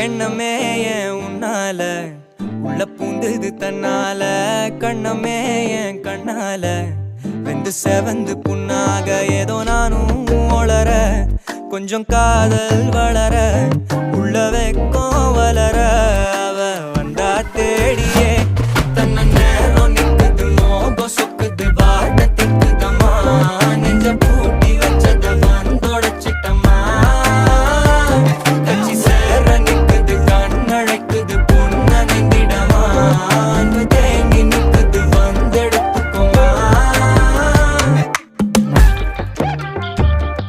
எண்ணமே ஏன் உன்னால உள்ள பூந்தது தன்னால கண்ணமே ஏன் கண்ணால வெந்து செவந்து புண்ணாக ஏதோ நானும் ஒளர கொஞ்சம் காதல் வளர உள்ள வெக்கம் வளர